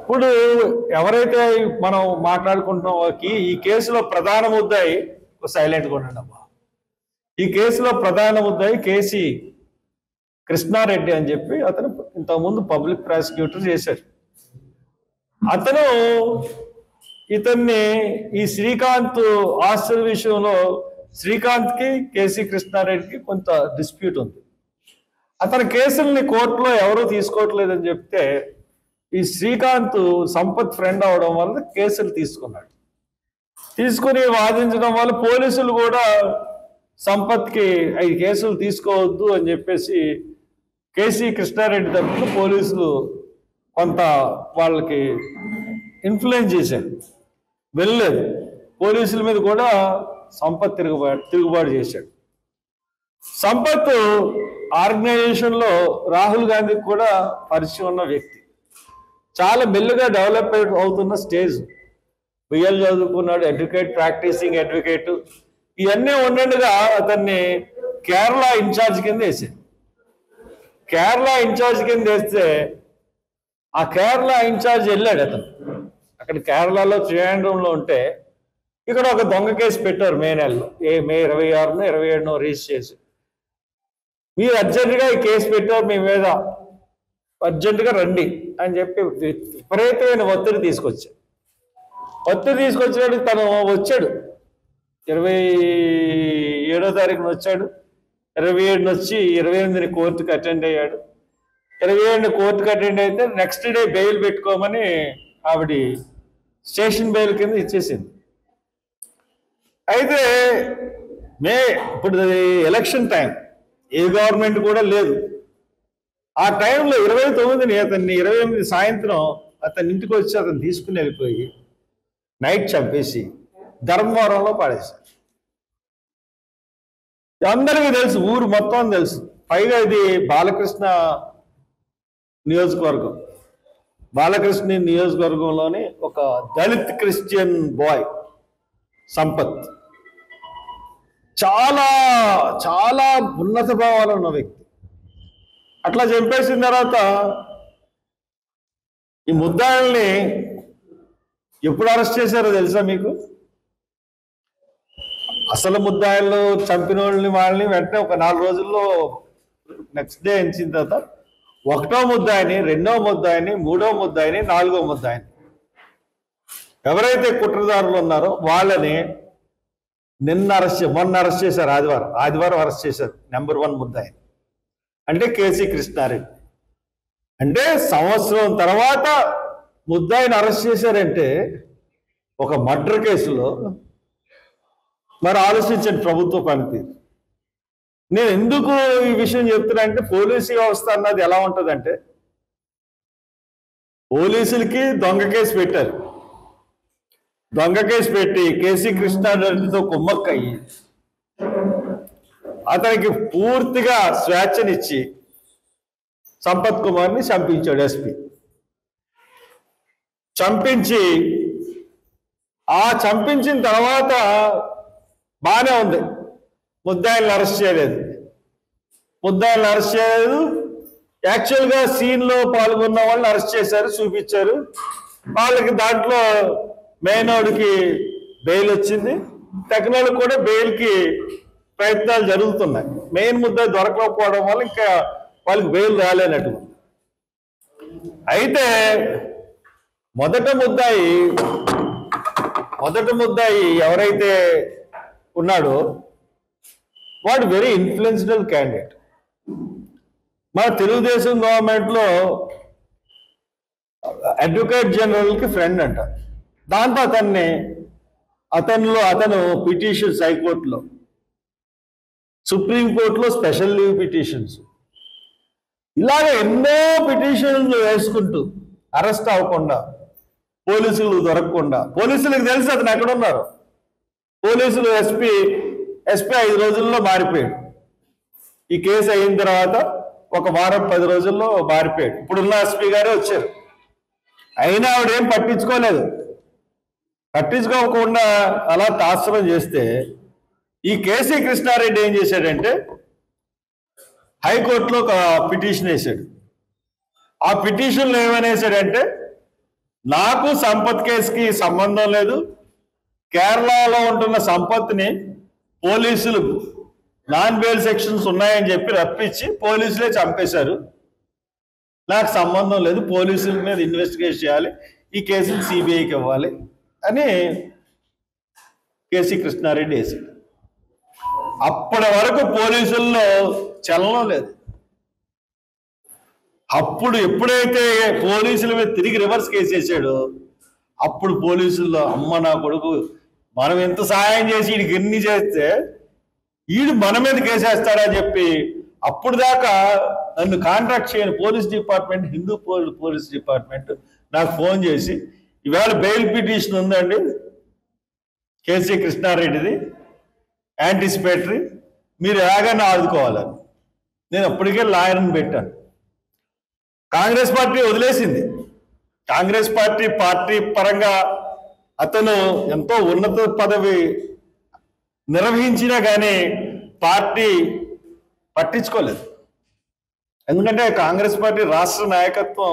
ఇప్పుడు ఎవరైతే మనం మాట్లాడుకుంటున్నామో ఈ కేసులో ప్రధాన ముద్దాయి సైలెంట్గా ఉండండి అమ్మా. ఈ కేసులో ప్రధాన ముద్దాయి కేసీ కృష్ణారెడ్డి అని చెప్పి అతను ఇంతకుముందు పబ్లిక్ ప్రాసిక్యూటర్ చేశారు. అతను ఇతన్ని ఈ శ్రీకాంత్ ఆస్తుల విషయంలో శ్రీకాంత్కి కేసీ కృష్ణారెడ్డికి కొంత డిస్ప్యూట్ ఉంది. అతని కేసుల్ని కోర్టులో ఎవరూ తీసుకోవట్లేదని చెప్తే ఈ శ్రీకాంత్ సంపత్ ఫ్రెండ్ అవడం వల్ల కేసులు తీసుకున్నాడు. తీసుకుని వాదించడం వల్ల పోలీసులు కూడా సంపత్కి 5 కేసులు తీసుకోవద్దు అని చెప్పేసి కేసీ కృష్ణారెడ్డి తరఫున పోలీసులు కొంత వాళ్ళకి ఇన్ఫ్లుయెన్స్ చేశారు. వెళ్ళలేదు. పోలీసుల మీద కూడా సంపత్ తిరుగుబాటు చేశాడు. సంపత్ ఆర్గనైజేషన్లో రాహుల్ గాంధీకి కూడా పరిచయం ఉన్న వ్యక్తి. చాలా మెల్లిగా డెవలప్ అవుతున్న స్టేజ్. బిఎల్ చదువుకున్నాడు, ప్రాక్టీసింగ్ అడ్వకేట్. ఇవన్నీ ఉండగా అతన్ని కేరళ ఇన్ఛార్జ్ కింద వేసాడు. కేరళ ఇన్ఛార్జ్ కింద వేస్తే ఆ కేరళ ఇన్ఛార్జ్ వెళ్ళాడు. అతను అక్కడ కేరళలో త్రివేంద్రంలో ఉంటే ఇక్కడ ఒక దొంగ కేసు పెట్టారు మే నెలలో. మే 26నో 27నో రిజిస్టర్ చేసి, మీరు అర్జెంటుగా ఈ కేసు పెట్టారు మీ మీద, అర్జెంటుగా రండి అని చెప్పి విపరీతమైన ఒత్తిడి తీసుకొచ్చాడు. తను వచ్చాడు. 27వ తారీఖున వచ్చాడు. 27న వచ్చి 28ని కోర్టుకు అటెండ్ అయ్యాడు. 27ని కోర్టుకు అటెండ్ అయితే నెక్స్ట్ డే బెయిల్ పెట్టుకోమని ఆవిడ స్టేషన్ బెయిల్ కింద ఇచ్చేసింది. అయితే ఇప్పుడు ఎలక్షన్ టైం, ఏ గవర్నమెంట్ కూడా లేదు. ఆ టైంలో 29ని అతన్ని 28 సాయంత్రం అతని ఇంటికి వచ్చి అతను తీసుకుని వెళ్ళిపోయి నైట్ చంపేసి ధర్మవరంలో పాడేశారు. అందరికీ తెలుసు, ఊరు మొత్తం తెలుసు. పైగా ఇది బాలకృష్ణ నియోజకవర్గం. బాలకృష్ణ నియోజకవర్గంలోని ఒక దళిత్ క్రిస్టియన్ బాయ్ సంపత్. చాలా చాలా ఉన్నత భావాలు ఉన్న వ్యక్తి. అట్లా చంపేసిన తర్వాత ఈ ముద్దాయిల్ని ఎప్పుడు అరెస్ట్ చేశారో తెలుసా మీకు? అసలు ముద్దాయిలు చంపిన వాళ్ళని వెంటనే ఒక 4 రోజుల్లో నెక్స్ట్ డే ఎంచిన తర్వాత 1వ ముద్దాయిని, 2వ ముద్దాయిని, 3వ ముద్దాయిని, 4వ ముద్దాయిని ఎవరైతే కుట్రదారులు ఉన్నారో వాళ్ళని మొన్న అరెస్ట్ చేశారు. ఆదివారం అరెస్ట్ చేశారు. నెంబర్ 1 ముద్దాయిని అంటే కేసీ కృష్ణారెడ్డి. అంటే సంవత్సరం తర్వాత ముద్దాయిని అరెస్ట్ చేశారంటే ఒక మర్డర్ కేసులో. మరి ఆలోచించండి ప్రభుత్వ పనితీరు. నేను ఎందుకు ఈ విషయం చెప్తున్నా అంటే, పోలీసు వ్యవస్థ అన్నది ఎలా ఉంటుందంటే, పోలీసులకి దొంగ కేసు పెట్టారు. దొంగ కేసు పెట్టి కేసీ కృష్ణారెడ్డితో కుమ్మక్కయ్యి అతనికి పూర్తిగా స్వేచ్ఛనిచ్చి సంపత్ కుమార్ని చంపించాడు ఎస్పీ. చంపించిన తర్వాత బాగానే ఉంది. ముద్దాయిల్ని అరెస్ట్ చేయలేదు. యాక్చువల్గా సీన్లో పాల్గొన్న వాళ్ళని అరెస్ట్ చేశారు, చూపించారు. వాళ్ళకి దాంట్లో మెయినోడికి బెయిల్ వచ్చింది. తగినోళ్ళకి కూడా బెయిల్కి ప్రయత్నాలు జరుగుతున్నాయి. మెయిన్ ముద్దాయి దొరకకపోవడం వల్ల ఇంకా వాళ్ళకి బెయిల్ రాలేనట్టు. అయితే మొదట ముద్దాయి ఎవరైతే ఉన్నాడో వాడు వెరీ ఇన్ఫ్లుయెన్షియల్ క్యాండిడేట్. మన తెలుగుదేశం గవర్నమెంట్లో అడ్వకేట్ జనరల్కి ఫ్రెండ్ అంట. దాంతో అతను పిటిషన్స్ హైకోర్టులో, సుప్రీంకోర్టులో స్పెషల్ లీవ్ పిటిషన్స్, ఇలాగ ఎన్నో పిటిషన్లు వేసుకుంటూ అరెస్ట్ అవ్వకుండా, పోలీసులు దొరకకుండా, పోలీసులకు తెలుసు అతను ఎక్కడున్నారు. పోలీసులు ఎస్పీ 5 రోజుల్లో మారిపోయాడు. ఈ కేసు అయిన తర్వాత ఒక వారం 10 రోజుల్లో మారిపోయాడు. ఇప్పుడున్న ఎస్పీ గారే వచ్చారు. అయినా ఆవిడేం పట్టించుకోకుండా అలా తాత్సరం చేస్తే, ఈ కేసీ కృష్ణారెడ్డి ఏం చేశాడంటే హైకోర్టులో ఒక పిటిషన్ వేశాడు. ఆ పిటిషన్లో ఏమనేసాడంటే, నాకు సంపత్ కేసుకి సంబంధం లేదు. కేరళలో ఉంటున్న సంపత్ని పోలీసులు నాన్ బెయిల్ సెక్షన్స్ ఉన్నాయని చెప్పి రప్పించి పోలీసులే చంపేశారు. నాకు సంబంధం లేదు, పోలీసుల మీద ఇన్వెస్టిగేట్ చేయాలి, ఈ కేసుని సిబిఐకి ఇవ్వాలి అని కేసీ కృష్ణారెడ్డి వేసాడు. అప్పటి వరకు పోలీసుల్లో చలనం లేదు. అప్పుడు ఎప్పుడైతే పోలీసుల మీద తిరిగి రివర్స్ కేసు వేసాడో అప్పుడు పోలీసుల్లో అమ్మ నా కొడుకు మనం ఎంత సహాయం చేసి వీడికి ఎన్ని చేస్తే వీడు మన మీద కేసేస్తాడని చెప్పి అప్పుడు దాకా నన్ను కాంటాక్ట్ చేయని police department, Hindu police department నాకు ఫోన్ చేసి ఇవాళ బెయిల్ పిటిషన్ ఉందండి కేసీ కృష్ణారెడ్డిది యాంటిసిపేటరీ, మీరు ఎలాగైనా ఆదుకోవాలని. నేను అప్పటికే లాయర్ని పెట్టాను. కాంగ్రెస్ పార్టీ వదిలేసింది. కాంగ్రెస్ పార్టీ పరంగా అతను ఎంతో ఉన్నత పదవి నిర్వహించినా కానీ పార్టీ పట్టించుకోలేదు. ఎందుకంటే కాంగ్రెస్ పార్టీ రాష్ట్ర నాయకత్వం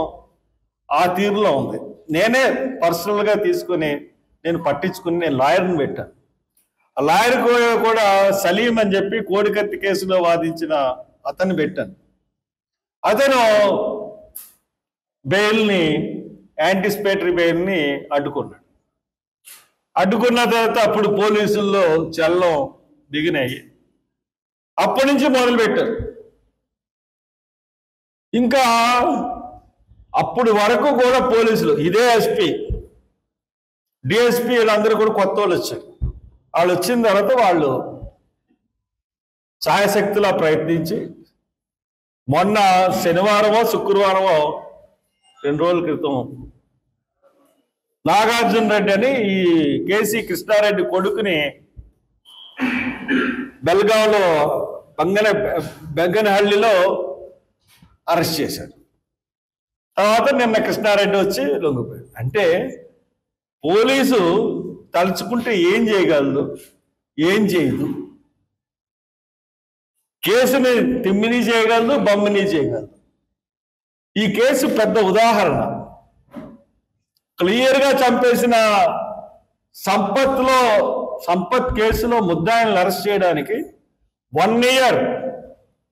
ఆ తీరులో ఉంది. నేనే పర్సనల్గా తీసుకుని నేను పట్టించుకుని నేను లాయర్ని పెట్టాను. ఆ లాయర్ కూడా సలీం అని చెప్పి కోడికత్తి కేసులో వాదించిన అతన్ని పెట్టాను. అతను బెయిల్ని, యాంటిసిపేటరీ బెయిల్ని అడ్డుకున్నాడు. అడ్డుకున్న తర్వాత అప్పుడు పోలీసుల్లో చల్లం దిగినాయి. అప్పటి నుంచి మొదలుపెట్టారు. ఇంకా అప్పుడు వరకు కూడా పోలీసులు ఇదే ఎస్పీ, డిఎస్పీ వీళ్ళందరూ కూడా కొత్త వాళ్ళు వచ్చారు. వాళ్ళు వచ్చిన తర్వాత వాళ్ళు ఛాయశక్తిలా ప్రయత్నించి మొన్న శనివారమో శుక్రవారమో 2 రోజుల క్రితం నాగార్జున రెడ్డి అని ఈ కేసీ కృష్ణారెడ్డి కొడుకుని బెల్గాంలో బెంగనహళ్లిలో అరెస్ట్ చేశారు. తర్వాత నిన్న కృష్ణారెడ్డి వచ్చి లొంగిపోయాడు. అంటే పోలీసు తలుచుకుంటే ఏం చేయగలదు, ఏం చేయదు. కేసుని తిమ్మిని చేయగలదు, బమ్మిని చేయగలదు. ఈ కేసు పెద్ద ఉదాహరణ. క్లియర్గా చంపేసిన సంపత్ కేసులో ముద్దాయిలను అరెస్ట్ చేయడానికి 1 year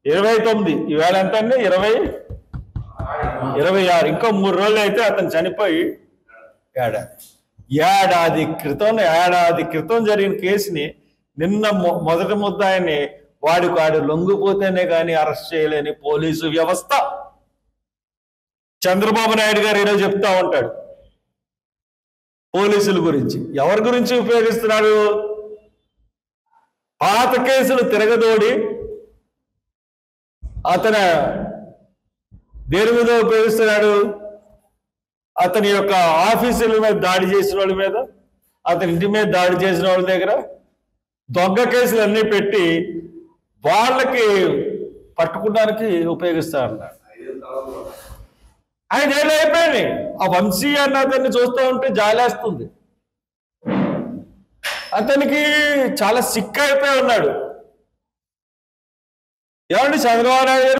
29, ఈవేళ ఎంత అండి 26, ఇంకో 3 రోజులు అయితే అతను చనిపోయి ఏడాది క్రితం జరిగిన కేసుని నిన్న మొదటి ముద్దాయిని వాడు లొంగిపోతేనే కానీ అరెస్ట్ చేయలేని పోలీసు వ్యవస్థ. చంద్రబాబు నాయుడు గారు ఈరోజు చెప్తా ఉంటాడు పోలీసుల గురించి. ఎవరి గురించి ఉపయోగిస్తున్నాడు? పాత కేసులు తిరగదోడి అతను దేని మీద ఉపయోగిస్తున్నాడు? అతని యొక్క ఆఫీసుల మీద దాడి చేసిన వాళ్ళ మీద, అతని ఇంటి మీద దాడి చేసిన వాళ్ళ దగ్గర దొంగ కేసులు అన్నీ పెట్టి వాళ్ళకి పట్టుకోవడానికి ఉపయోగిస్తారన్నారు. 5 ఏళ్ళు అయిపోయింది. ఆ వంశీ అన్న అతన్ని చూస్తూ ఉంటే జాలేస్తుంది. అతనికి చాలా సిక్ అయిపోయి ఉన్నాడు. ఏమండి చంద్రబాబు నాయుడు